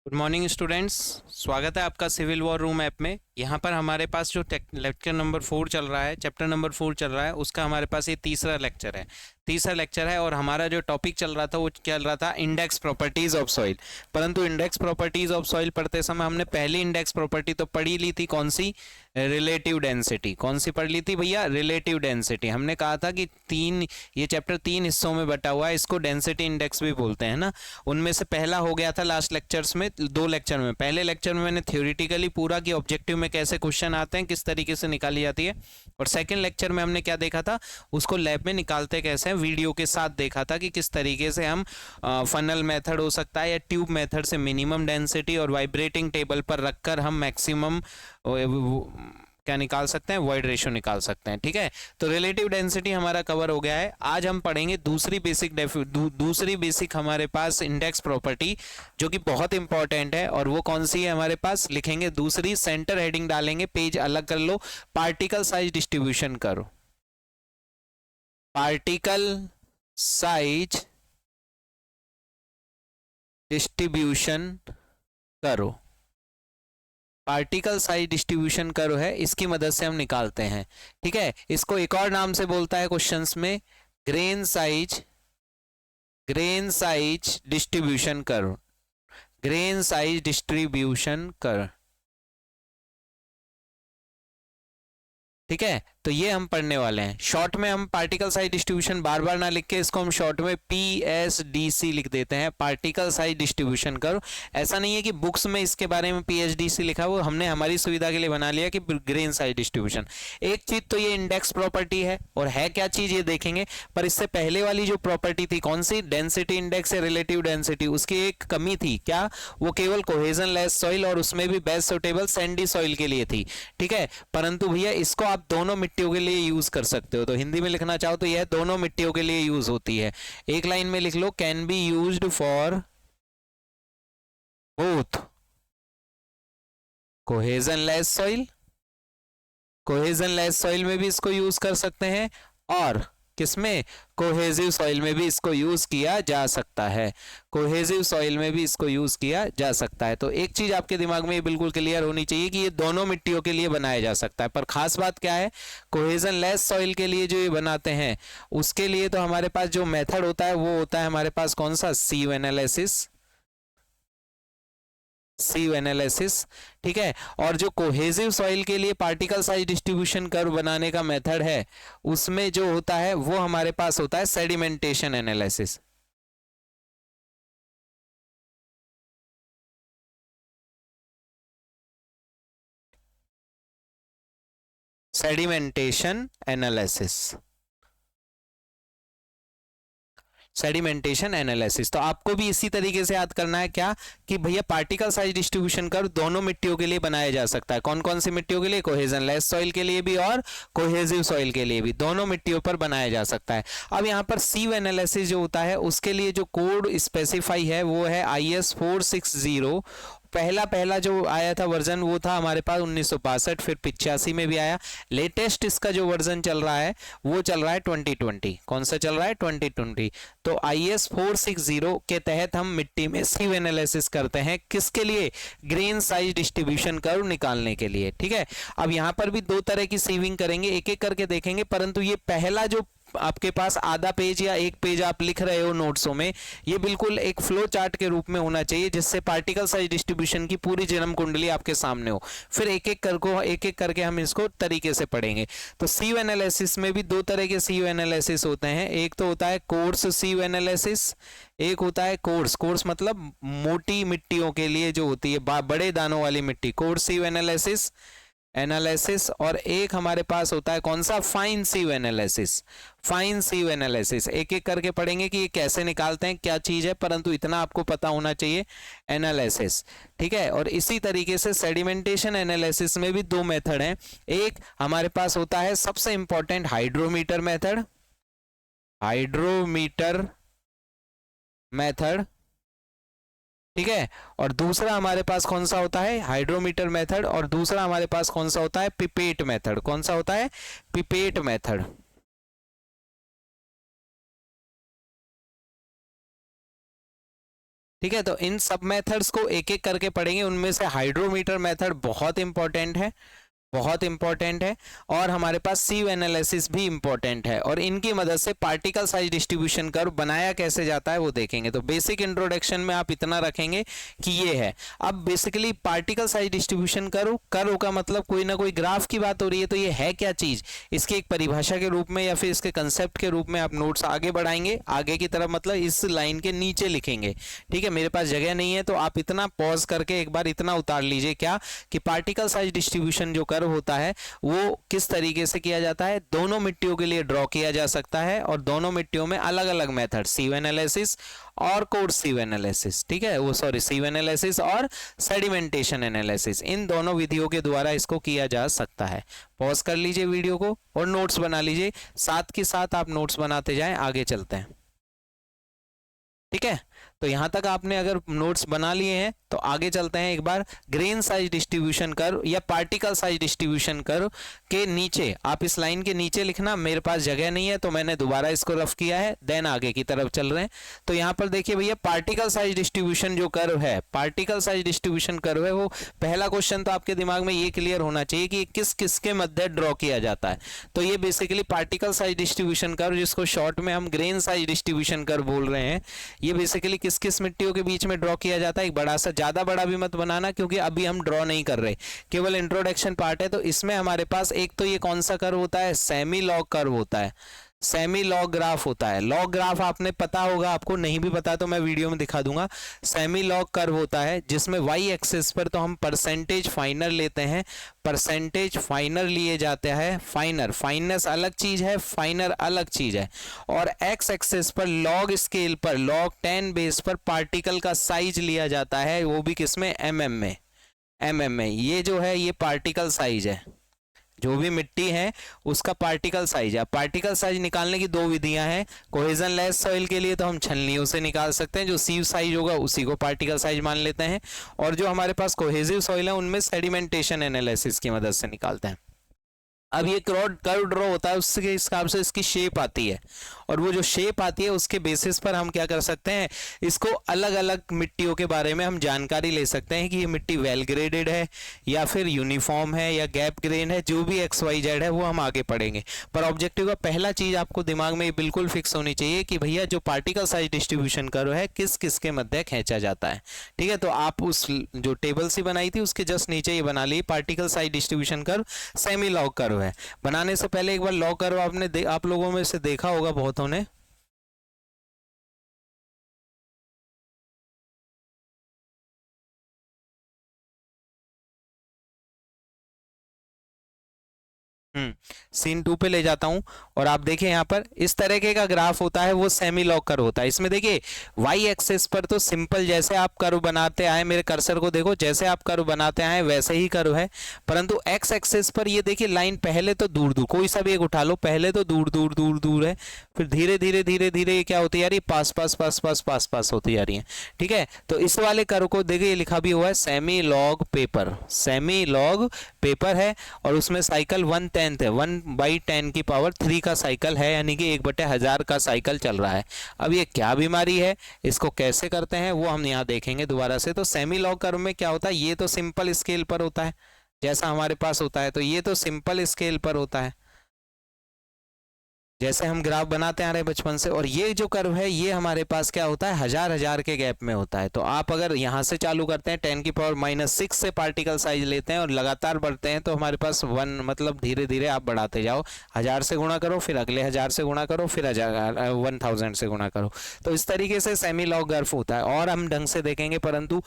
Good morning students. स्वागत है आपका सिविल वॉर रूम ऐप में। यहाँ पर हमारे पास जो लेक्चर नंबर 4 चल रहा है, चैप्टर नंबर 4 चल रहा है, उसका हमारे पास ये तीसरा लेक्चर है। और हमारा जो टॉपिक चल रहा था वो चल रहा था इंडेक्स प्रॉपर्टीज ऑफ सॉइल। परंतु इंडेक्स प्रॉपर्टीज ऑफ सॉइल पढ़ते समय हमने पहली इंडेक्स प्रॉपर्टी तो पढ़ी ली थी, कौन सी? Relative density. कौन सी पढ़ ली थी भैया? Relative density. हमने कहा था कि ये चैप्टर 3 हिस्सों में बटा हुआ है, इसको डेंसिटी इंडेक्स भी बोलते हैं ना। उनमें से पहला हो गया था लास्ट लेक्चर्स में, 2 लेक्चर में। पहले लेक्चर में मैंने थ्योरेटिकली पूरा कि ऑब्जेक्टिव में कैसे क्वेश्चन आते हैं, किस तरीके से निकाली जाती है। और सेकंड लेक्चर में हमने क्या देखा था, उसको लैब में निकालते कैसे हैं, वीडियो के साथ देखा था कि किस तरीके से हम फनल मेथड हो सकता है या ट्यूब मेथड से मिनिमम डेंसिटी और वाइब्रेटिंग टेबल पर रखकर हम मैक्सिमम क्या निकाल सकते हैं, वॉइड रेशियो निकाल सकते हैं। ठीक है, तो रिलेटिव डेंसिटी हमारा कवर हो गया है। आज हम पढ़ेंगे दूसरी बेसिक हमारे पास इंडेक्स प्रॉपर्टी, जो कि बहुत इंपॉर्टेंट है। और वो कौन सी है हमारे पास? लिखेंगे दूसरी, सेंटर हेडिंग डालेंगे, पेज अलग कर लो, पार्टिकल साइज डिस्ट्रीब्यूशन करो। पार्टिकल साइज डिस्ट्रीब्यूशन करो। पार्टिकल साइज डिस्ट्रीब्यूशन कर्व है, इसकी मदद से हम निकालते हैं। ठीक है, इसको एक और नाम से बोलता है क्वेश्चंस में, grain size distribution curve. Grain size distribution curve. ठीक है, तो ये हम पढ़ने वाले हैं। शॉर्ट में हम पार्टिकल साइज डिस्ट्रीब्यूशन बार बार ना लिख के इसको हम शॉर्ट में PSDC लिख देते हैं, पार्टिकल साइज डिस्ट्रीब्यूशन करो। ऐसा नहीं है कि बुक्स में इसके बारे में PSDC लिखा, वो हमने हमारी सुविधा के लिए बना लिया कि ग्रेन साइज डिस्ट्रीब्यूशन। एक चीज तो ये इंडेक्स प्रॉपर्टी है, और है क्या चीज ये देखेंगे। पर इससे पहले वाली जो प्रॉपर्टी थी, कौन सी? डेंसिटी इंडेक्स या रिलेटिव डेंसिटी, उसकी एक कमी थी। क्या? वो केवल कोहेजन लेस सॉइल, और उसमें भी बेस्ट सुटेबल सैंडी सॉइल के लिए थी। ठीक है, परंतु भैया इसको आप दोनों मिट्टियों के लिए यूज कर सकते हो। तो हिंदी में लिखना चाहो तो यह दोनों मिट्टियों के लिए यूज होती है। एक लाइन में लिख लो, can be used for both cohesionless soil, cohesionless soil में भी इसको यूज कर सकते हैं, और किसमें? कोहेजिव सॉइल में भी इसको यूज किया जा सकता है। कोहेजिव सॉइल में भी इसको यूज किया जा सकता है। तो एक चीज आपके दिमाग में ये बिल्कुल क्लियर होनी चाहिए कि ये दोनों मिट्टियों के लिए बनाया जा सकता है। पर खास बात क्या है, कोहेजन लेस सॉइल के लिए जो ये बनाते हैं, उसके लिए तो हमारे पास जो मेथड होता है वो होता है हमारे पास कौन सा? सीव एनालिसिस। सीव एनालिसिस। ठीक है, और जो कोहेजिव सॉइल के लिए पार्टिकल साइज डिस्ट्रीब्यूशन कर्व बनाने का मेथड है, उसमें जो होता है वो हमारे पास होता है sedimentation analysis. Sedimentation analysis. Sedimentation analysis. तो आपको भी इसी तरीके से याद करना है क्या, कि भैया पार्टिकल साइज डिस्ट्रीब्यूशन कर्व दोनों मिट्टियों के लिए बनाया जा सकता है। कौन कौन सी मिट्टियों के लिए? कोहेजन लेस सॉइल के लिए भी और कोहेजिव सॉइल के लिए भी, दोनों मिट्टियों पर बनाया जा सकता है। अब यहाँ पर सीव एनालिसिस जो होता है, उसके लिए जो कोड स्पेसिफाई है वो है IS 460। पहला पहला जो आया था वर्जन, वो था हमारे पास 1962, फिर 85 में भी आया। लेटेस्ट इसका जो वर्जन चल रहा है वो चल रहा है 2020। कौन सा चल रहा है? 2020। तो IS 460 के तहत हम मिट्टी में सीव एनालिसिस करते हैं, किसके लिए? ग्रेन साइज डिस्ट्रीब्यूशन कर्व निकालने के लिए। ठीक है, अब यहां पर भी 2 तरह की सीविंग करेंगे, एक एक करके देखेंगे। परंतु ये पहला जो आपके पास आधा पेज या 1 पेज आप लिख रहे हो नोट्सों में, ये बिल्कुल एक फ्लो चार्ट के रूप में होना चाहिए, जिससे पार्टिकल साइज डिस्ट्रीब्यूशन की पूरी जन्म कुंडली आपके सामने हो। फिर एक एक करके हम इसको तरीके से पढ़ेंगे। तो सीव एनालिसिस में भी 2 तरह के सीव एनालिसिस होते हैं। एक तो होता है कोर्स सीव एनालिसिस, एक होता है कोर्स मतलब मोटी मिट्टियों के लिए जो होती है, बड़े दानों वाली मिट्टी, कोर्स सीव एनालिसिस। और एक हमारे पास होता है कौन सा? Fine sieve analysis. Fine sieve analysis एक एक करके पढ़ेंगे कि ये कैसे निकालते हैं, क्या चीज है, परंतु इतना आपको पता होना चाहिए, एनालिसिस। ठीक है, और इसी तरीके से सेडिमेंटेशन एनालिसिस में भी 2 मेथड हैं। एक हमारे पास होता है सबसे important hydrometer method, hydrometer method. ठीक है, और दूसरा हमारे पास कौन सा होता है? Hydrometer method. और दूसरा हमारे पास कौन सा होता है? Pipette method. कौन सा होता है? Pipette method. ठीक है, तो इन सब मेथड्स को एक एक करके पढ़ेंगे। उनमें से हाइड्रोमीटर मेथड बहुत इंपॉर्टेंट है, बहुत इंपॉर्टेंट है, और हमारे पास सीव एनालिसिस भी इंपॉर्टेंट है, और इनकी मदद से पार्टिकल साइज डिस्ट्रीब्यूशन कर्व बनाया कैसे जाता है वो देखेंगे। तो बेसिक इंट्रोडक्शन में आप इतना रखेंगे कि ये है। अब basically particle size distribution curve, curve का मतलब कोई ना कोई ग्राफ की बात हो रही है, तो ये है क्या चीज, इसकी एक परिभाषा के रूप में या फिर इसके कंसेप्ट के रूप में आप नोट्स आगे बढ़ाएंगे, आगे की तरफ मतलब इस लाइन के नीचे लिखेंगे। ठीक है, मेरे पास जगह नहीं है तो आप इतना पॉज करके एक बार इतना उतार लीजिए क्या, कि पार्टिकल साइज डिस्ट्रीब्यूशन जो कर्व होता है वो किस तरीके से किया जाता है, दोनों मिट्टियों के लिए ड्रॉ किया जा सकता है, और दोनों मिट्टियों में अलग अलग मेथड, सीव एनालिसिस और कोर्सिव एनालिसिस, ठीक है, वो सॉरी सीव एनालिसिस और सेडिमेंटेशन एनालिसिस, इन दोनों विधियों के द्वारा इसको किया जा सकता है। पॉज कर लीजिए वीडियो को और नोट्स बना लीजिए, साथ के साथ आप नोट्स बनाते जाएं, आगे चलते हैं। ठीक है, तो यहां तक आपने अगर नोट्स बना लिए हैं तो आगे चलते हैं। एक बार ग्रेन साइज डिस्ट्रीब्यूशन कर्व या पार्टिकल साइज डिस्ट्रीब्यूशन कर्व के नीचे, आप इस लाइन के नीचे लिखना, मेरे पास जगह नहीं है तो मैंने दोबारा इसको रफ किया है, देन आगे की तरफ चल रहे हैं। तो यहां पर देखिए भैया, पार्टिकल साइज डिस्ट्रीब्यूशन जो कर्व है, पार्टिकल साइज डिस्ट्रीब्यूशन कर्व है, वो पहला क्वेश्चन तो आपके दिमाग में ये क्लियर होना चाहिए कि किस किस के मध्य ड्रॉ किया जाता है। तो ये basically particle size distribution curve, जिसको शॉर्ट में हम ग्रेन साइज डिस्ट्रीब्यूशन कर्व बोल रहे हैं, ये बेसिकली किस किस मिट्टियों के बीच में ड्रॉ किया जाता है। एक बड़ा सा, ज्यादा बड़ा भी मत बनाना क्योंकि अभी हम ड्रॉ नहीं कर रहे, केवल इंट्रोडक्शन पार्ट है। तो इसमें हमारे पास एक तो ये कौन सा कर्व होता है, सेमी लॉग कर्व होता है, सेमी लॉग ग्राफ होता है। लॉग ग्राफ आपने पता होगा, आपको नहीं भी पता तो मैं वीडियो में दिखा दूंगा। सेमी लॉग कर्व होता है जिसमें वाई एक्सिस पर तो हम परसेंटेज फाइनर लेते हैं, परसेंटेज फाइनर लिए जाते हैं, फाइनर, फाइननेस अलग चीज है, फाइनर अलग चीज है, और एक्स एक्सिस पर लॉग स्केल पर, लॉग 10 बेस पर पार्टिकल का साइज लिया जाता है, वो भी किसमें, एमएम में, एमएम में। ये जो है ये पार्टिकल साइज है, जो भी मिट्टी है उसका पार्टिकल साइज है। पार्टिकल साइज निकालने की दो विधियां हैं। कोहेजन लेस सॉइल के लिए तो हम छलनियों से निकाल सकते हैं, जो सीव साइज होगा उसी को पार्टिकल साइज मान लेते हैं, और जो हमारे पास कोहेजिव सॉइल है उनमें सेडिमेंटेशन एनालिसिस की मदद से निकालते हैं। अब ये कर्व ड्रॉ होता है, उसके हिसाब से इसकी शेप आती है, और वो जो शेप आती है उसके बेसिस पर हम क्या कर सकते हैं, इसको अलग अलग मिट्टियों के बारे में हम जानकारी ले सकते हैं कि ये मिट्टी वेल ग्रेडेड है या फिर यूनिफॉर्म है या गैप ग्रेन है, जो भी XYZ है वो हम आगे पढ़ेंगे। पर ऑब्जेक्टिव का पहला चीज आपको दिमाग में बिल्कुल फिक्स होनी चाहिए कि भैया जो पार्टिकल साइज डिस्ट्रीब्यूशन कर्व है किस किस के मध्य खींचा जाता है। ठीक है, तो आप उस जो टेबल सी बनाई थी उसके जस्ट नीचे ये बना ली, particle size distribution curve semi log curve है। बनाने से पहले एक बार लॉग कर्व आपने आप लोगों में से देखा होगा बहुतों ने, सीन 2 पे ले जाता हूं, और आप देखिए यहाँ पर इस तरीके का ग्राफ होता है, वो सेमी लॉग कर्व होता है। इसमें देखिए वाई एक्सिस पर तो सिंपल जैसे आप कर्व बनाते आए, मेरे कर्सर को देखो, जैसे आप कर्व बनाते आए वैसे ही कर्व है, परंतु एक्स एक्सिस पर ये देखिए लाइन पहले तो दूर दूर, कोई सा भी एक उठा लो, पहले तो दूर दूर दूर दूर है, फिर धीरे धीरे धीरे धीरे क्या होती जा रही है, पास पास पास पास पास पास होती जा रही है। ठीक है, तो इस वाले कर्व को देखिए लिखा भी हुआ है semi log paper, semi log paper है, और उसमें साइकिल 1/10 है, 1/10 की पावर 3 का साइकिल है, यानी कि 1/1000 का साइकिल चल रहा है। अब ये क्या बीमारी है, इसको कैसे करते हैं वो हम यहाँ देखेंगे दोबारा से। तो सेमी लॉग कर्व में क्या होता है, ये तो सिंपल स्केल पर होता है जैसा हमारे पास होता है, तो ये तो सिंपल स्केल पर होता है जैसे हम ग्राफ बनाते आ रहे हैं बचपन से, और ये जो कर्व है ये हमारे पास क्या होता है, हजार हजार के गैप में होता है। तो आप अगर यहाँ से चालू करते हैं 10 की पावर -6 से पार्टिकल साइज लेते हैं और लगातार बढ़ते हैं, तो हमारे पास 1 मतलब धीरे धीरे आप बढ़ाते जाओ, 1000 से गुणा करो, फिर अगले 1000 से गुणा करो, फिर 1000 से गुणा करो। तो इस तरीके से सेमी लॉग ग्राफ होता है, और हम ढंग से देखेंगे। परंतु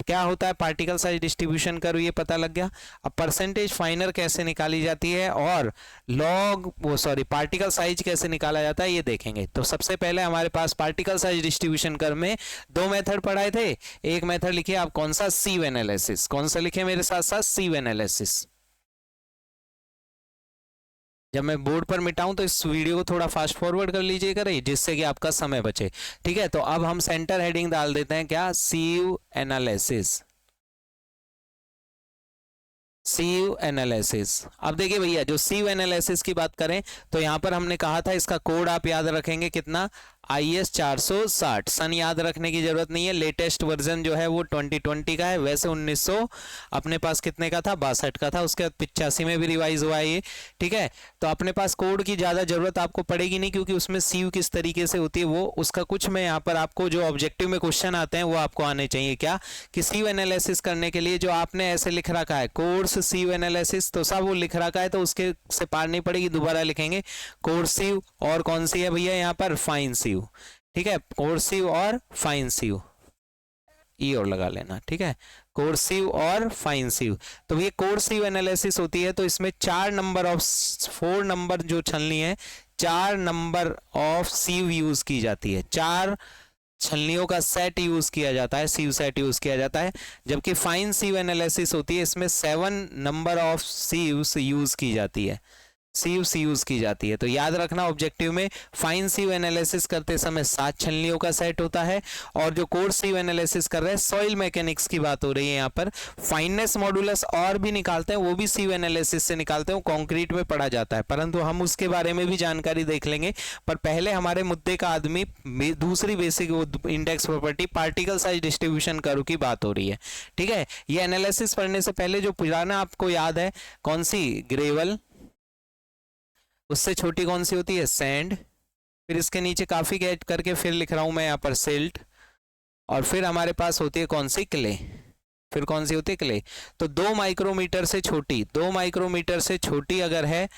क्या होता है, पार्टिकल साइज डिस्ट्रीब्यूशन कर्व ये पता लग गया। अब परसेंटेज फाइनर कैसे निकाली जाती है और पार्टिकल साइज कैसे निकाला जाता है ये देखेंगे। तो सबसे पहले हमारे पास पार्टिकल साइज डिस्ट्रीब्यूशन कर्व में दो मेथड पढ़ाए थे। एक मेथड लिखिए आप, कौन सा, सीव एनालिसिस। कौन सा लिखे मेरे साथ साथ, सीव एनालिसिस। जब मैं बोर्ड पर मिटाऊं तो इस वीडियो को थोड़ा फास्ट फॉरवर्ड कर लीजिएगा जिससे कि आपका समय बचे। ठीक है, तो अब हम सेंटर हेडिंग डाल देते हैं, क्या, सीव एनालिसिस, सीव एनालिसिस। अब देखिए भैया, जो सीव एनालिसिस की बात करें तो यहां पर हमने कहा था इसका कोड आप याद रखेंगे कितना, IS 460। सन याद रखने की जरूरत नहीं है, लेटेस्ट वर्जन जो है वो 2020 का है। वैसे 1900 अपने पास कितने का था, 62 का था। उसके बाद 85 में भी रिवाइज हुआ है ये, ठीक है। तो अपने पास कोड की ज्यादा जरूरत आपको पड़ेगी नहीं, क्योंकि उसमें सीयू किस तरीके से होती है वो उसका कुछ मैं यहाँ पर आपको जो ऑब्जेक्टिव में क्वेश्चन आते हैं वो आपको आने चाहिए। क्या कि सीयू एनालिसिस करने के लिए जो आपने ऐसे लिख रखा है कोर्स सीयू एनालिसिस, तो सब वो लिख रखा है, तो उसके से पार नहीं पड़ेगी, दोबारा लिखेंगे कोर्स सीयू। और कौन सी है भैया यहाँ पर, फाइन सीयू, ठीक है। कोर्सिव और फाइन सीव, ई और लगा लेना, ठीक है। कोर्सिव और फाइन सीव। तो ये कोर्सिव एनालिसिस होती है, तो इसमें 4 नंबर जो छलनी है, 4 नंबर ऑफ सीव यूज की जाती है, 4 छलनियों का सेट यूज किया जाता है, सीव सेट यूज किया जाता है। जबकि फाइन सीव एनालिसिस होती है, इसमें 7 नंबर ऑफ सीव्स यूज की जाती है, सीव्स यूज की जाती है। तो याद रखना ऑब्जेक्टिव में फाइन सीव एनालिसिस करते समय 7 छलनियों का सेट होता है, और जो कोर्स सीव एनालिसिस कर रहे हैं सॉइल मैकेनिक्स की बात हो रही है यहाँ पर, फाइननेस मॉडुलस और भी निकालते हैं, वो भी सीव एनालिसिस से निकालते हैं, वो कंक्रीट में पढ़ा जाता है, परंतु हम उसके बारे में भी जानकारी देख लेंगे। पर पहले हमारे मुद्दे का आदमी दूसरी basic index property particle size distribution curve की बात हो रही है, ठीक है। ये एनालिसिस पढ़ने से पहले जो पुराना आपको याद है कौन सी, ग्रेवल, उससे छोटी कौन सी होती है, सैंड, फिर इसके नीचे काफी ऐड करके फिर लिख रहा हूं मैं यहाँ पर सिल्ट, और फिर हमारे पास होती है कौन सी, क्ले। फिर कौन सी होती है, क्ले। तो 2 माइक्रोमीटर से छोटी, 2 माइक्रोमीटर से छोटी अगर है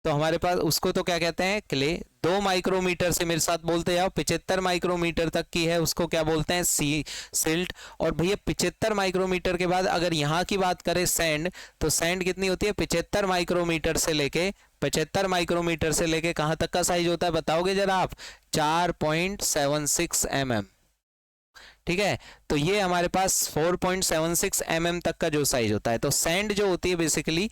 तो हमारे पास उसको तो क्या कहते हैं, क्ले। 2 माइक्रोमीटर से, मेरे साथ बोलते जाओ, 75 माइक्रोमीटर तक की है उसको क्या बोलते हैं, सिल्ट। और भैया 75 माइक्रोमीटर के बाद अगर यहाँ की बात करें सैंड, तो सैंड कितनी होती है, 75 माइक्रोमीटर से लेके 75 माइक्रोमीटर से लेके कहां तक का साइज होता है बताओगे जरा आप, 4.76 mm, ठीक है। तो ये हमारे पास 4.76 mm तक का जो साइज होता है। तो सैंड जो होती है बेसिकली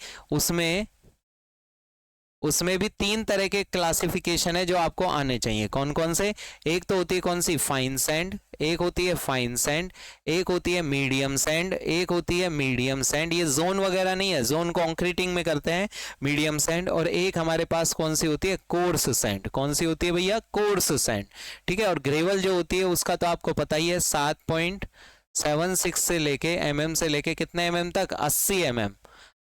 उसमें भी 3 तरह के क्लासिफिकेशन है जो आपको आने चाहिए। कौन कौन से, एक तो होती है कौन सी, फाइन सैंड, एक होती है फाइन सैंड, एक होती है मीडियम सैंड, एक होती है मीडियम सैंड। ये जोन वगैरह नहीं है, जोन कंक्रीटिंग में करते हैं मीडियम सैंड। और एक हमारे पास कौन सी होती है, कोर्स सैंड। कौन सी होती है भैया, कोर्स सैंड, ठीक है। और ग्रेवल जो होती है उसका तो आपको पता ही है, 7.76 से लेके mm से लेके कितने mm तक, 80 mm,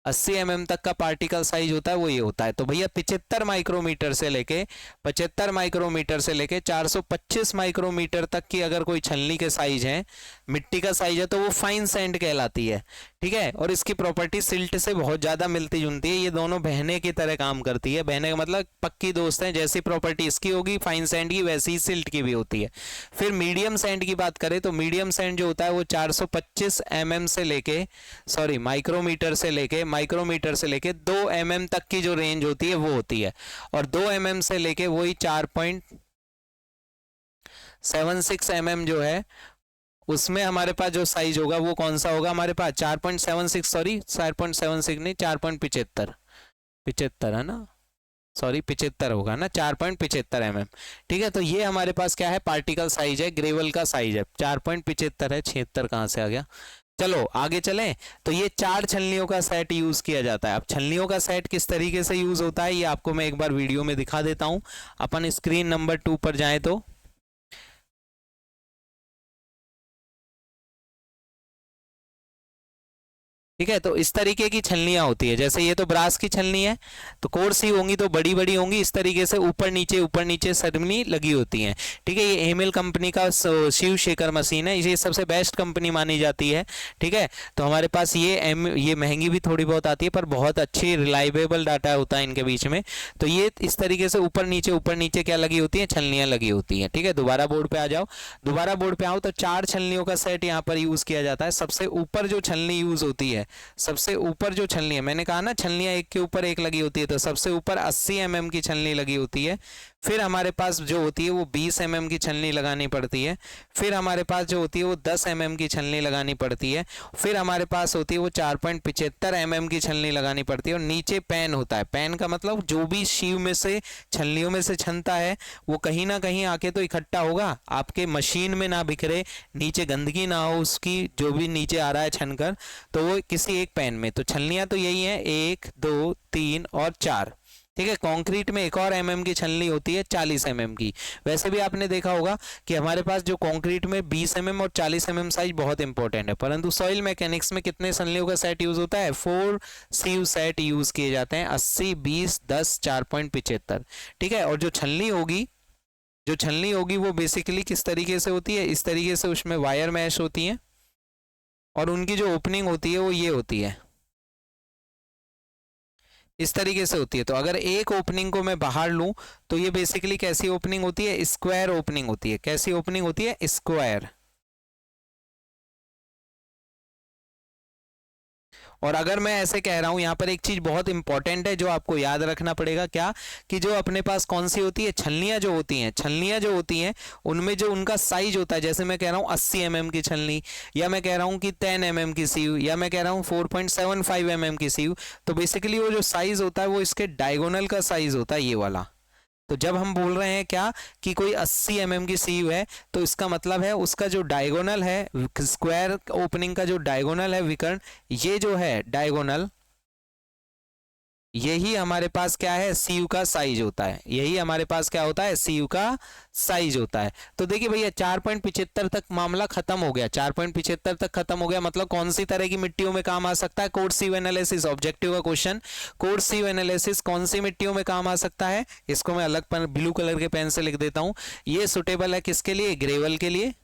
80 mm तक का पार्टिकल साइज होता है, वो ये होता है। तो भैया 75 माइक्रोमीटर से लेके 75 माइक्रोमीटर से लेके 425 माइक्रोमीटर तक की अगर कोई छलनी के साइज है, मिट्टी का साइज है, तो वो फाइन सैंड कहलाती है, ठीक है। और इसकी प्रॉपर्टी सिल्ट से बहुत ज्यादा मिलती जुलती है, ये दोनों बहने की तरह काम करती है, बहने का मतलब पक्की दोस्त है। जैसी प्रॉपर्टी इसकी होगी फाइन सैंड की, वैसी ही सिल्ट की भी होती है। फिर मीडियम सैंड की बात करें तो मीडियम सैंड जो होता है वो 425 mm से लेके, सॉरी माइक्रोमीटर से लेके 2 mm तक की जो रेंज होती है वो होती है। और 2 mm से लेके वही 4.76 mm जो है उसमें हमारे पास जो साइज होगा वो कौन सा होगा, हमारे पास 4.76, सॉरी 4.76 नहीं, 4.75 है ना, सॉरी 75 होगा ना, 4.75 mm, ठीक है। तो ये हमारे पास क्या है, पार्टिकल साइज है, ग्रेवल का साइज है 4.75 है, 76 कहां से आ गया। चलो आगे चलें। तो ये 4 छलनियों का सेट यूज किया जाता है। अब छलनियों का सेट किस तरीके से यूज होता है ये आपको मैं एक बार वीडियो में दिखा देता हूं। अपन स्क्रीन नंबर 2 पर जाएं तो ठीक है। तो इस तरीके की छलनियां होती है, जैसे ये तो ब्रास की छलनी है, तो कोर्स ही होंगी तो बड़ी बड़ी होंगी, इस तरीके से ऊपर नीचे सरमनी लगी होती हैं, ठीक है। ये एमएल कंपनी का शिव शेखर मशीन है, ये सबसे बेस्ट कंपनी मानी जाती है, ठीक है। तो हमारे पास ये महंगी भी थोड़ी बहुत आती है, पर बहुत अच्छी रिलायबल डाटा होता है इनके बीच में। तो ये इस तरीके से ऊपर नीचे क्या लगी होती है, छलनियां लगी होती हैं, ठीक है। दोबारा बोर्ड पे आ जाओ, दोबारा बोर्ड पे आओ तो 4 छलनियों का सेट यहाँ पर यूज किया जाता है। सबसे ऊपर जो छलनी यूज होती है, सबसे ऊपर जो छलनी है, मैंने कहा ना छलनियां एक के ऊपर एक लगी होती है, तो सबसे ऊपर 80 mm की छलनी लगी होती है। फिर हमारे पास जो होती है वो 20 mm की छलनी लगानी पड़ती है। फिर हमारे पास जो होती है वो 10 mm की छलनी लगानी पड़ती है। फिर हमारे पास होती है वो 4.75 mm की छलनी लगानी पड़ती है। और नीचे पैन होता है, पैन का मतलब जो भी शीव में से छलनियों में से छनता है वो कहीं ना कहीं आके तो इकट्ठा होगा, आपके मशीन में ना बिखरे, नीचे गंदगी ना हो उसकी, जो भी नीचे आ रहा है छनकर, तो वो किसी एक पैन में। तो छलनियां तो यही है, 1 2 3 और 4, ठीक है। कंक्रीट में एक और की छलनी होती है 40 की। वैसे भी आपने देखा होगा कि हमारे पास जो कंक्रीट में 20 और 40 साइज बहुत इंपॉर्टेंट है, परंतु सॉइल मैकेनिक्स में कितने छलनियों का सेट यूज होता है? 4 सीव सेट यूज किए जाते हैं, 80, 20, 10, 4.75। ठीक है। और जो छलनी होगी वो बेसिकली किस तरीके से होती है? इस तरीके से उसमें वायर मैश होती है और उनकी जो ओपनिंग होती है वो ये होती है, इस तरीके से होती है। तो अगर एक ओपनिंग को मैं बाहर लूं तो ये बेसिकली कैसी ओपनिंग होती है? स्क्वायर ओपनिंग होती है। कैसी ओपनिंग होती है? स्क्वायर। और अगर मैं ऐसे कह रहा हूं, यहां पर एक चीज बहुत इंपॉर्टेंट है जो आपको याद रखना पड़ेगा, क्या कि जो अपने पास कौन सी होती है? छलनियां जो होती हैं उनमें जो उनका साइज होता है, जैसे मैं कह रहा हूं 80 की छलनी, या मैं कह रहा हूं कि 10 की सीव, या मैं कह रहा हूं 4.75 की सीव, तो बेसिकली वो जो साइज होता है वो इसके डायगोनल का साइज होता है, ये वाला। तो जब हम बोल रहे हैं क्या कि कोई 80 की सीव है, तो इसका मतलब है उसका जो डायगोनल है, स्क्वायर ओपनिंग का जो डायगोनल है विकर्ण, ये जो है डायगोनल, यही हमारे पास क्या है? सीयू का साइज होता है। यही हमारे पास क्या होता है? सीयू का साइज होता है। तो देखिए भैया 4.75 तक मामला खत्म हो गया। 4.75 तक खत्म हो गया, मतलब कौन सी तरह की मिट्टियों में काम आ सकता है? कोड सीव एनालिसिस, ऑब्जेक्टिव का क्वेश्चन। कोड सीव एनालिसिस कौन सी मिट्टियों में काम आ सकता है? इसको मैं अलग ब्लू कलर के पेन से लिख देता हूं। ये सुटेबल है किसके लिए? ग्रेवल के लिए,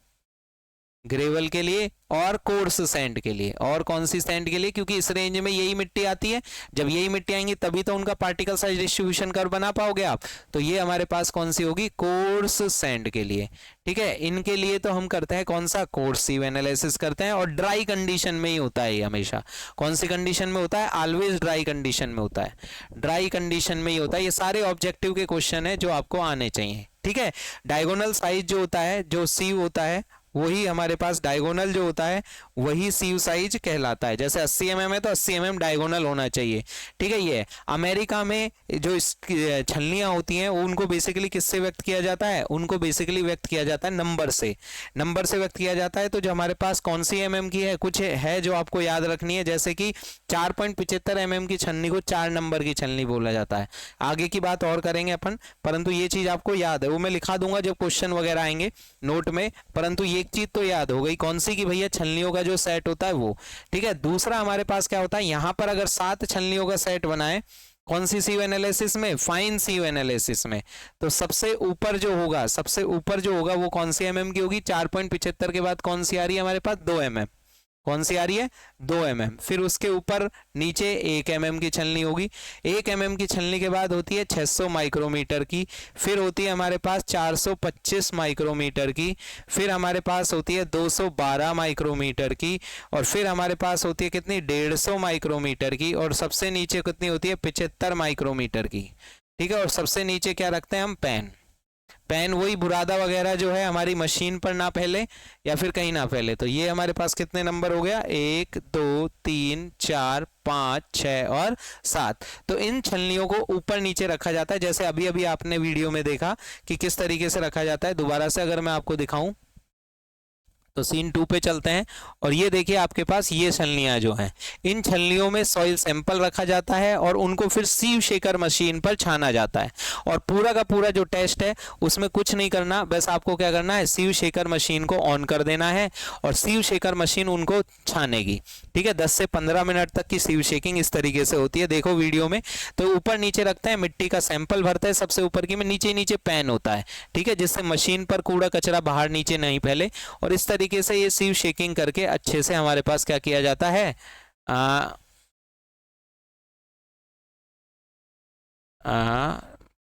ग्रेवल के लिए और कोर्स सैंड के लिए। और कौन सी सैंड के लिए? क्योंकि इस रेंज में यही मिट्टी आती है। जब यही मिट्टी आएंगी तभी तो उनका पार्टिकल साइज डिस्ट्रीब्यूशन कर्व बना पाओगे आप। तो ये हमारे पास कौन सी होगी? कोर्स सैंड के लिए। ठीक है। इनके लिए तो हम करते हैं कौन सा? कोर्स सीव एनालिसिस करते हैं, और ड्राई कंडीशन में ही होता है ये हमेशा। कौन सी कंडीशन में होता है? ऑलवेज ड्राई कंडीशन में होता है। ड्राई कंडीशन में ही होता है। ये सारे ऑब्जेक्टिव के क्वेश्चन है जो आपको आने चाहिए। ठीक है। डायगोनल साइज जो होता है, जो सीव होता है, वही हमारे पास डायगोनल जो होता है वही सीव साइज कहलाता है। जैसे 80 है तो 80 डायगोनल होना चाहिए। ठीक है। ये अमेरिका में जो छलनियां होती हैं उनको बेसिकली किससे व्यक्त किया जाता है? उनको बेसिकली व्यक्त किया जाता है नंबर से। नंबर से व्यक्त किया जाता है। तो जो हमारे पास कौन सी की है, कुछ है जो आपको याद रखनी है, जैसे कि 4.75 की छलनी को 4 नंबर की छलनी बोला जाता है। आगे की बात और करेंगे अपन, परंतु ये चीज आपको याद है, वो मैं लिखा दूंगा जब क्वेश्चन वगैरह आएंगे नोट में। परंतु ये एक चीज तो याद हो गई, कौन सी की भैया? छलनियों का जो सेट होता है वो। ठीक है। दूसरा हमारे पास क्या होता है, यहां पर अगर 7 छलनियों का सेट बनाए, कौन सी सीव एनालिसिस में? फाइन सीव एनालिसिस में, तो सबसे ऊपर जो होगा वो कौन सी की होगी? 4.75 के बाद कौन सी आ रही है हमारे पास? 2 कौन सी आ रही है? 2 फिर उसके ऊपर नीचे 1 की छलनी होगी। 1 की छलनी के बाद होती है 600 माइक्रोमीटर की, फिर होती है हमारे पास 425 माइक्रोमीटर की, फिर हमारे पास होती है 212 माइक्रोमीटर की, और फिर हमारे पास होती है कितनी? 150 माइक्रोमीटर की, और सबसे नीचे कितनी होती है? 75 माइक्रोमीटर की। ठीक है। और सबसे नीचे क्या रखते हैं हम? पेन वही बुरादा वगैरह जो है हमारी मशीन पर ना फैले या फिर कहीं ना फैले। तो ये हमारे पास कितने नंबर हो गया? 1, 2, 3, 4, 5, 6 और 7। तो इन छलनियों को ऊपर नीचे रखा जाता है, जैसे अभी अभी आपने वीडियो में देखा कि किस तरीके से रखा जाता है। दोबारा से अगर मैं आपको दिखाऊं तो सीन 2 पे चलते हैं, और ये देखिए आपके पास ये छलनियां जो हैं, इन छलनियों में सॉइल सैंपल रखा जाता है और उनको फिर सीव शेकर मशीन पर छाना जाता है। और पूरा का पूरा जो टेस्ट है उसमें कुछ नहीं करना, बस आपको क्या करना है? सीव शेकर मशीन को ऑन कर देना है और सीव शेकर मशीन उनको छानेगी। ठीक है। 10 से 15 मिनट तक की सीव शेकिंग इस तरीके से होती है, देखो वीडियो में। तो ऊपर नीचे रखते हैं, मिट्टी का सैंपल भरते हैं सबसे ऊपर की में, नीचे नीचे पैन होता है। ठीक है। जिससे मशीन पर कूड़ा कचरा बाहर नीचे नहीं फैले, और इस तरीके से ये सीव शेकिंग करके अच्छे से हमारे पास क्या किया जाता है?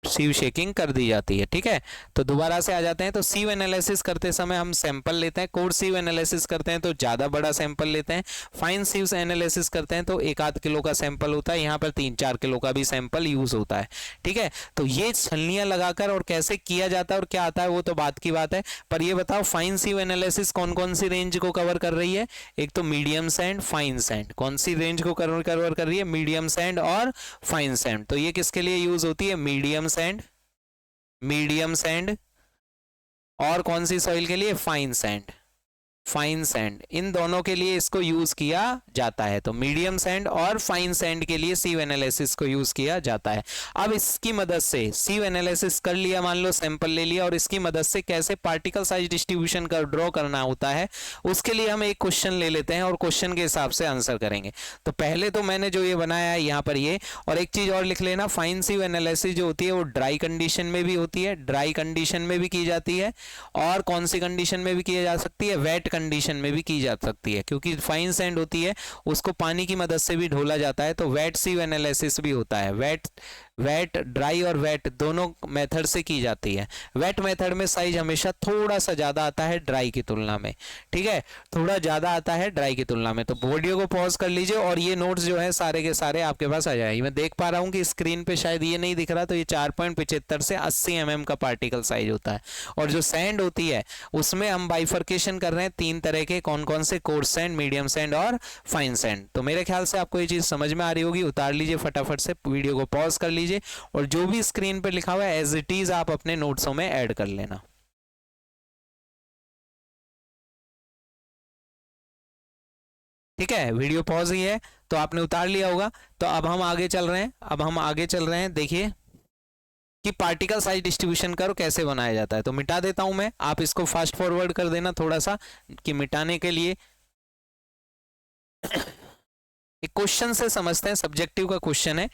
सीव शेकिंग कर दी जाती है। ठीक है। तो दोबारा से आ जाते हैं। तो सीव एनालिसिस करते समय हम सैंपल लेते हैं, कोड सीव एनालिसिस करते हैं तो ज़्यादा बड़ा सैंपल लेते हैं, फाइन सीव एनालिसिस करते हैं तो 1-8 किलो का सैंपल होता है, यहाँ पर 3-4 किलो का भी सैंपल यूज होता है। ठीक है। तो ये छलनियाँ लगाकर और कैसे किया जाता है और क्या आता है वो तो बात की बात है, पर ये बताओ फाइन सीव एनालिसिस कौन कौन सी रेंज को कवर कर रही है? एक तो मीडियम सैंड, फाइन सैंड। कौन सी रेंज को कवर कर रही है? मीडियम सैंड और फाइन सैंड। तो ये किसके लिए यूज होती है? मीडियम सैंड, और कौन सी सॉइल के लिए? Fine sand. फाइन सैंड, इन दोनों के लिए इसको यूज किया जाता है। तो मीडियम सैंड और फाइन सैंड के लिए सीव एनालिसिस को यूज किया जाता है। अब इसकी मदद से सीव एनालिसिस कर लिया, मान लो सैंपल ले लिया, और इसकी मदद से कैसे पार्टिकल साइज डिस्ट्रीब्यूशन का ड्रॉ करना होता है उसके लिए हम एक क्वेश्चन ले लेते हैं और क्वेश्चन के हिसाब से आंसर करेंगे। तो पहले तो मैंने जो ये बनाया है यहाँ पर ये, और एक चीज और लिख लेना, फाइन सीव एनालिसिस जो होती है वो ड्राई कंडीशन में भी होती है, ड्राई कंडीशन में भी की जाती है, और कौन सी कंडीशन में भी की जा सकती है, वेट कंडीशन में भी की जा सकती है, क्योंकि फाइन सैंड होती है उसको पानी की मदद से भी ढोला जाता है। तो वेट सीव एनालिसिस भी होता है, वेट ड्राई और वेट दोनों मेथड से की जाती है। वेट मेथड में साइज हमेशा थोड़ा सा ज्यादा आता है ड्राई की तुलना में, ठीक है, थोड़ा ज्यादा आता है ड्राई की तुलना में। तो वीडियो को पॉज कर लीजिए और ये नोट्स जो है सारे के सारे आपके पास आ जाएंगे। मैं देख पा रहा हूँ कि स्क्रीन पे शायद ये नहीं दिख रहा, तो ये 4.75 से 80 mm का पार्टिकल साइज होता है। और जो सैंड होती है उसमें हम बाइफर्केशन कर रहे हैं 3 तरह के, कौन कौन से, कोर्स सैंड, मीडियम सैंड और फाइन सैंड। तो मेरे ख्याल से आपको ये चीज समझ में आ रही होगी। उतार लीजिए फटाफट से, वीडियो को पॉज कर लीजिए और जो भी स्क्रीन पर लिखा हुआ है एज इट इज आप अपने नोट्सों में ऐड कर लेना। ठीक है, वीडियो पॉज ही है तो आपने उतार लिया होगा। तो अब हम आगे चल रहे हैं, देखिए कि पार्टिकल साइज डिस्ट्रीब्यूशन कर्व कैसे बनाया जाता है। तो मिटा देता हूं मैं, आप इसको फास्ट फॉरवर्ड कर देना थोड़ा सा कि मिटाने के लिए। एक क्वेश्चन से समझते हैं, सब्जेक्टिव का क्वेश्चन है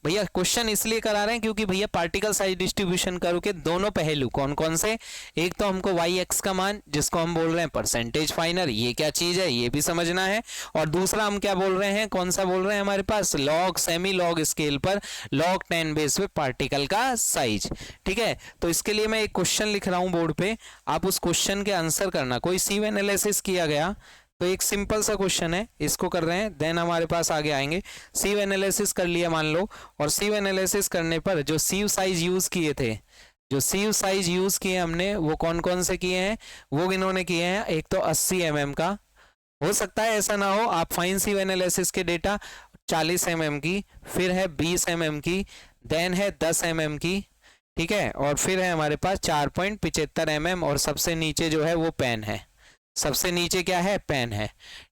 भैया। क्वेश्चन इसलिए करा रहे हैं क्योंकि भैया पार्टिकल साइज डिस्ट्रीब्यूशन कर्व के दोनों पहलू कौन कौन से, एक तो हमको वाई एक्स का मान जिसको हम बोल रहे हैं परसेंटेज फाइनर, ये क्या चीज है ये भी समझना है, और दूसरा हम क्या बोल रहे हैं, कौन सा बोल रहे हैं हमारे पास, लॉग, सेमी लॉग स्केल पर log 10 बेस पे पार्टिकल का साइज। ठीक है, तो इसके लिए मैं एक क्वेश्चन लिख रहा हूं बोर्ड पे, आप उस क्वेश्चन के आंसर करना। कोई सीव एनालिसिस किया गया तो एक सिंपल सा क्वेश्चन है, इसको कर रहे हैं, देन हमारे पास आगे आएंगे। सीव एनालिसिस कर लिया मान लो, और सीव एनालिसिस करने पर जो सीव साइज यूज किए थे, जो सीव साइज यूज किए हमने वो कौन कौन से किए हैं, वो इन्होंने किए हैं, एक तो 80 mm का, हो सकता है ऐसा ना हो, आप फाइन सीव एनालिसिस के डेटा 40 mm की, फिर है 20 mm की, देन है 10 mm की, ठीक है, और फिर है हमारे पास 4.75 mm, और सबसे नीचे जो है वो पेन है, सबसे नीचे क्या है, पेन है।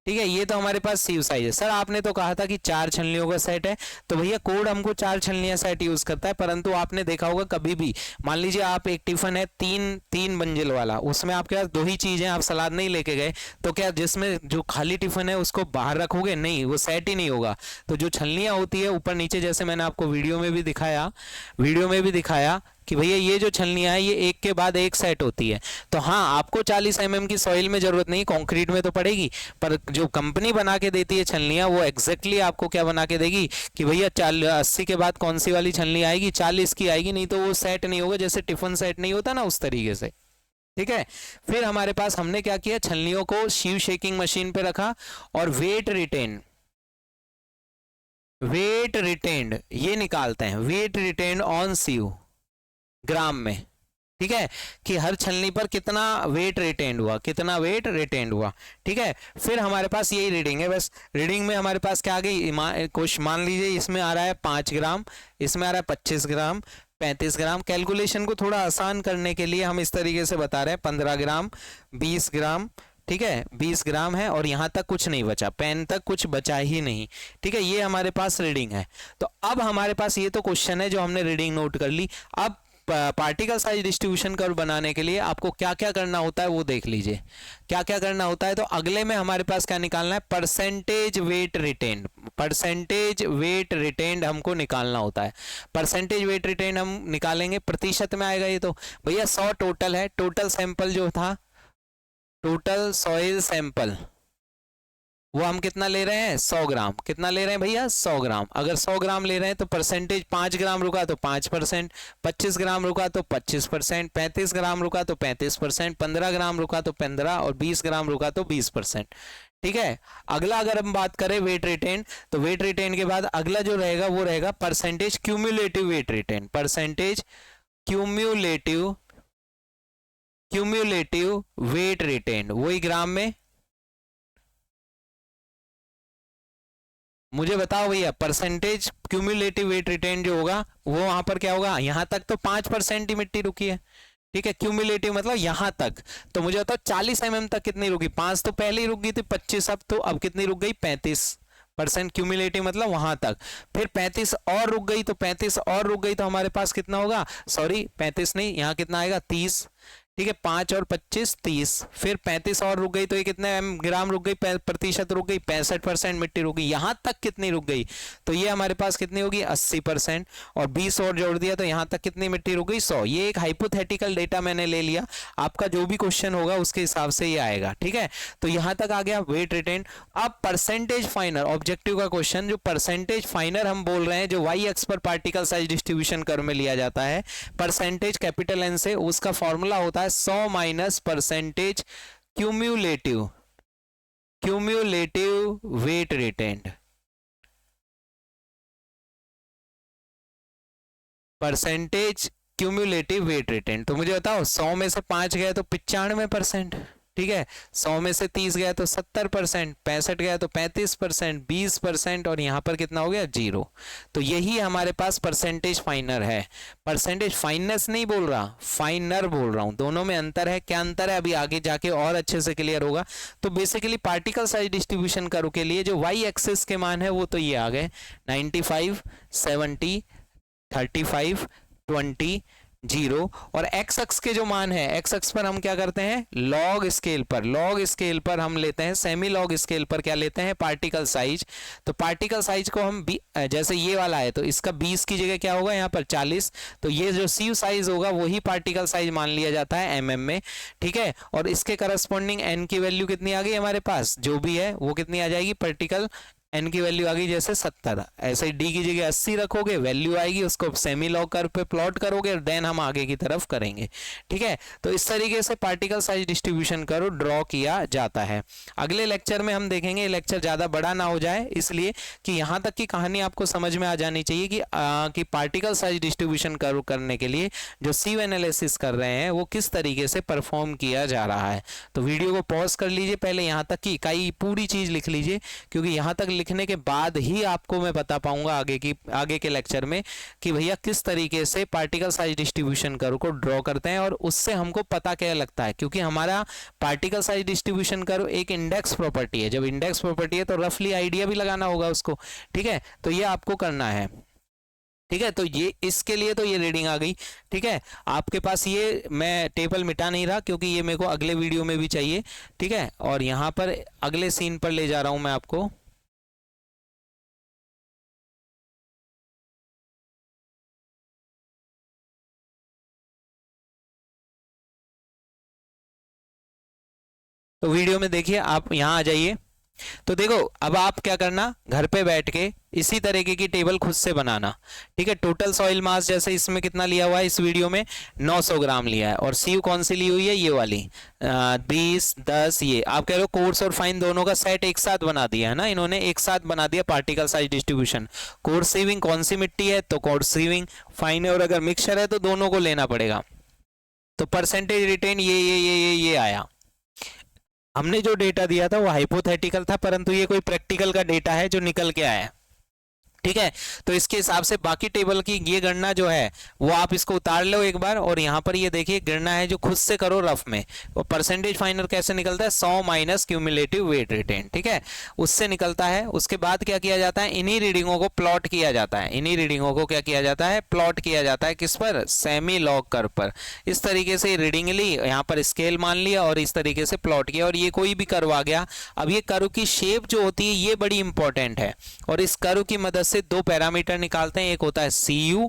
ठीक है, ये तो हमारे पास सीव साइज है। सर आपने तो कहा था कि 4 छलनियों का सेट है, तो भैया कोड हमको 4 छलनियां सेट यूज करता है, परंतु आपने देखा होगा कभी भी, मान लीजिए आप एक टिफिन है तीन मंजिल वाला, उसमें आपके पास 2 ही चीजें, आप सलाद नहीं लेके गए, तो क्या जिसमें जो खाली टिफिन है उसको बाहर रखोगे, नहीं, वो सेट ही नहीं होगा। तो जो छलनियां होती है ऊपर नीचे, जैसे मैंने आपको वीडियो में भी दिखाया कि भैया ये जो छलनियां है ये एक के बाद एक सेट होती है। तो हाँ, आपको 40 mm की सॉइल में जरूरत नहीं, कंक्रीट में तो पड़ेगी, पर जो कंपनी बना के देती है छलनियां वो एग्जैक्टली आपको क्या बना के देगी कि भैया 80 के बाद कौन सी वाली छलनी आएगी, 40 की आएगी, नहीं तो वो सेट नहीं होगा, जैसे टिफिन सेट नहीं होता ना उस तरीके से। ठीक है, फिर हमारे पास हमने क्या किया, छलनियों को सीव शेकिंग मशीन पे रखा और वेट रिटेन्ड ये निकालते हैं, वेट रिटेन्ड ऑन सीव ग्राम में। ठीक है, कि हर छलनी पर कितना वेट रिटेन्ड हुआ, ठीक है। फिर हमारे पास यही रीडिंग है, बस रीडिंग में हमारे पास क्या आ गई, कुछ मान लीजिए इसमें आ रहा है 5 ग्राम, इसमें आ रहा है 25 ग्राम, 35 ग्राम। कैलकुलेशन को थोड़ा आसान करने के लिए हम इस तरीके से बता रहे हैं, 15 ग्राम, 20 ग्राम, ठीक है, 20 ग्राम है, और यहां तक कुछ नहीं बचा, पेन तक कुछ बचा ही नहीं। ठीक है, ये हमारे पास रीडिंग है। तो अब हमारे पास ये तो क्वेश्चन है जो हमने रीडिंग नोट कर ली। अब पार्टिकल साइज डिस्ट्रीब्यूशन कर्व बनाने के लिए आपको क्या क्या करना होता है वो देख लीजिए, क्या क्या करना होता है। तो अगले में हमारे पास क्या निकालना है, परसेंटेज वेट रिटेन्ड हमको निकालना होता है। परसेंटेज वेट रिटेन्ड हम निकालेंगे, प्रतिशत में आएगा ये, तो भैया 100 टोटल है, टोटल सैंपल जो था, टोटल सॉइल सैंपल वो हम कितना ले रहे हैं, 100 ग्राम। कितना ले रहे हैं भैया, 100 ग्राम। अगर 100 ग्राम ले रहे हैं तो परसेंटेज 5 ग्राम रुका तो 5%, 25 ग्राम रुका तो 25%, 35 ग्राम रुका तो 35%, 15 ग्राम रुका तो 15, और 20 ग्राम रुका तो 20%। ठीक है, अगला अगर हम बात करें वेट रिटेन, तो वेट रिटेन के बाद अगला जो रहेगा वो रहेगा percentage cumulative weight retain, percentage cumulative weight retain, वही ग्राम में। मुझे बताओ भैया, परसेंटेज क्यूमुलेटिव वेट रिटेन जो होगा वो वहां पर क्या होगा, यहां तक तो 5% ही मिट्टी रुकी है, ठीक है, क्यूमुलेटिव मतलब यहां तक। तो मुझे बताओ 40 mm तक कितनी रुकी, 5 तो पहले ही रुक गई थी, 25 अब कितनी रुक गई, 35%। क्यूमुलेटिव मतलब वहां तक। फिर 35 और रुक गई, तो 35 और रुक गई तो हमारे पास कितना होगा, सॉरी 35 नहीं, यहाँ कितना आएगा 30। ठीक है, 5 और 25 30। फिर 35 और रुक गई तो ये कितने ग्राम रुक गई, प्रतिशत रुक गई, 65% मिट्टी रुक गई। यहां तक कितनी रुक गई, तो ये हमारे पास कितनी होगी 80%। और 20 और जोड़ दिया तो यहां तक कितनी मिट्टी रुक गई 100। ये एक हाइपोथेटिकल डेटा मैंने ले लिया, आपका जो भी क्वेश्चन होगा उसके हिसाब से ये आएगा। ठीक है, तो यहां तक आ गया वेट रिटेन। अब परसेंटेज फाइनर, ऑब्जेक्टिव का क्वेश्चन, जो परसेंटेज फाइनर हम बोल रहे हैं, जो वाई एक्स पर पार्टिकल साइज डिस्ट्रीब्यूशन कर्व में लिया जाता है, परसेंटेज कैपिटल एन से, उसका फॉर्मूला होता है 100 minus percentage cumulative weight retained. Percentage cumulative weight retained. तो मुझे बताओ 100 में से 5 गए तो 95%। ठीक है, 100 में से 30 गया तो 70%, 65 गया तो 35%, 20%, और यहां पर कितना हो गया 0। तो यही हमारे पास परसेंटेज फाइनर है। परसेंटेज फाइननेस नहीं बोल रहा, फाइनर बोल रहा हूं, दोनों में अंतर है। क्या अंतर है अभी आगे जाके और अच्छे से क्लियर होगा। तो basically particle size distribution curve के लिए जो वाई एक्सिस के मान है वो तो ये आ गए 95 70 35 20 0। और एक्स अक्ष के जो मान है, एक्स अक्ष पर हम क्या करते हैं, लॉग स्केल पर हम लेते हैं, सेमी लॉग स्केल पर क्या लेते हैं, पार्टिकल साइज। तो पार्टिकल साइज को हम जैसे ये वाला है तो इसका 20 की जगह क्या होगा यहाँ पर 40। तो ये जो सी साइज होगा वही पार्टिकल साइज मान लिया जाता है एमएम में। ठीक है, और इसके करस्पॉन्डिंग एन की वैल्यू कितनी आ गई हमारे पास, जो भी है वो कितनी आ जाएगी, पार्टिकल एन की वैल्यू आ गई जैसे 70। ऐसे ही डी की जगह 80 रखोगे, वैल्यू आएगी, उसको सेमी लॉग कर्व पे प्लॉट करोगे, देन हम आगे की तरफ करेंगे। ठीक है, तो इस तरीके से particle size distribution curve draw किया जाता है। अगले लेक्चर में हम देखेंगे, लेक्चर ज़्यादा बड़ा ना हो जाए इसलिए कि यहाँ तक की कहानी आपको समझ में आ जानी चाहिए कि पार्टिकल साइज डिस्ट्रीब्यूशन कर्व करने के लिए जो सीव एनालिसिस कर रहे हैं वो किस तरीके से परफॉर्म किया जा रहा है। तो वीडियो को पॉज कर लीजिए, पहले यहाँ तक की इकाई पूरी चीज़ लिख लीजिए, क्योंकि यहाँ तक लिखने के बाद ही आपको मैं बता पाऊंगा आगे के लेक्चर में कि भैया किस तरीके से पार्टिकल साइज डिस्ट्रीब्यूशन कर्व को ड्रॉ करते हैं और उससे हमको पता क्या लगता है। क्योंकि हमारा पार्टिकल साइज डिस्ट्रीब्यूशन कर्व एक इंडेक्स प्रॉपर्टी है, जब इंडेक्स प्रॉपर्टी है तो रफली आइडिया भी लगाना होगा उसको। ठीक है, तो ये आपको करना है। ठीक है, तो ये इसके लिए तो ये रीडिंग आ गई। ठीक है, आपके पास ये मैं टेबल मिटा नहीं रहा क्योंकि ये मेरे को अगले वीडियो में भी चाहिए। ठीक है, और यहाँ पर अगले सीन पर ले जा रहा हूं मैं आपको। तो वीडियो में देखिए, आप यहाँ आ जाइए। तो देखो, अब आप क्या करना, घर पे बैठ के इसी तरीके की टेबल खुद से बनाना। ठीक है, टोटल सॉइल मास जैसे इसमें कितना लिया हुआ है, इस वीडियो में 900 ग्राम लिया है, और सीव कौन सी ली हुई है, ये वाली 20 10। ये आप कह रहे हो कोर्स और फाइन दोनों का सेट एक साथ बना दिया है ना, इन्होंने एक साथ बना दिया particle size distribution. Coarse sieving कौन सी मिट्टी है, तो कोर्स सीविंग, फाइन है, और अगर मिक्सचर है तो दोनों को लेना पड़ेगा। तो परसेंटेज रिटेन ये आया। हमने जो डेटा दिया था वो हाइपोथेटिकल था, परंतु ये कोई प्रैक्टिकल का डेटा है जो निकल के आया है। ठीक है, तो इसके हिसाब से बाकी टेबल की ये गणना जो है वो आप इसको उतार लो एक बार, और यहाँ पर ये देखिए गणना है जो खुद से करो रफ में। वो परसेंटेज फाइनल कैसे निकलता है, 100 माइनस क्यूमुलेटिव वेट रिटेन। ठीक है, उससे निकलता है। उसके बाद क्या किया जाता है, इन्हीं रीडिंगों को प्लॉट किया जाता है। इन्हीं रीडिंगों को क्या किया जाता है, प्लॉट किया जाता है। किस पर, सेमी लॉग कर्व पर। इस तरीके से रीडिंग ली, यहाँ पर स्केल मान लिया और इस तरीके से प्लॉट किया, और ये कोई भी कर्व आ गया। अब ये कर्व की शेप जो होती है ये बड़ी इंपॉर्टेंट है, और इस कर्व की मदद से दो पैरामीटर निकालते हैं, एक होता है CU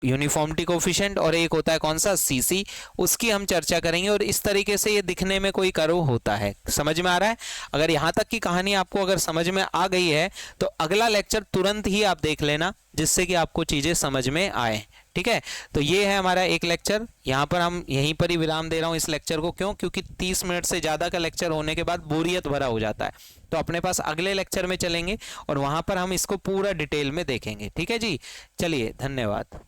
यूनिफॉर्मिटी कोफिशिएंट, और एक होता है कौन सा, CC। उसकी हम चर्चा करेंगे, और इस तरीके से ये दिखने में कोई कर्व होता है। समझ में आ रहा है? अगर यहाँ तक की कहानी आपको अगर समझ में आ गई है तो अगला लेक्चर तुरंत ही आप देख लेना, जिससे कि आपको चीजें समझ में आए। ठीक है, तो ये है हमारा एक लेक्चर। यहाँ पर हम यहीं पर ही विराम दे रहा हूँ इस लेक्चर को। क्यों? क्योंकि 30 मिनट से ज़्यादा का लेक्चर होने के बाद बोरियत भरा हो जाता है। तो अपने पास अगले लेक्चर में चलेंगे और वहाँ पर हम इसको पूरा डिटेल में देखेंगे। ठीक है जी, चलिए, धन्यवाद।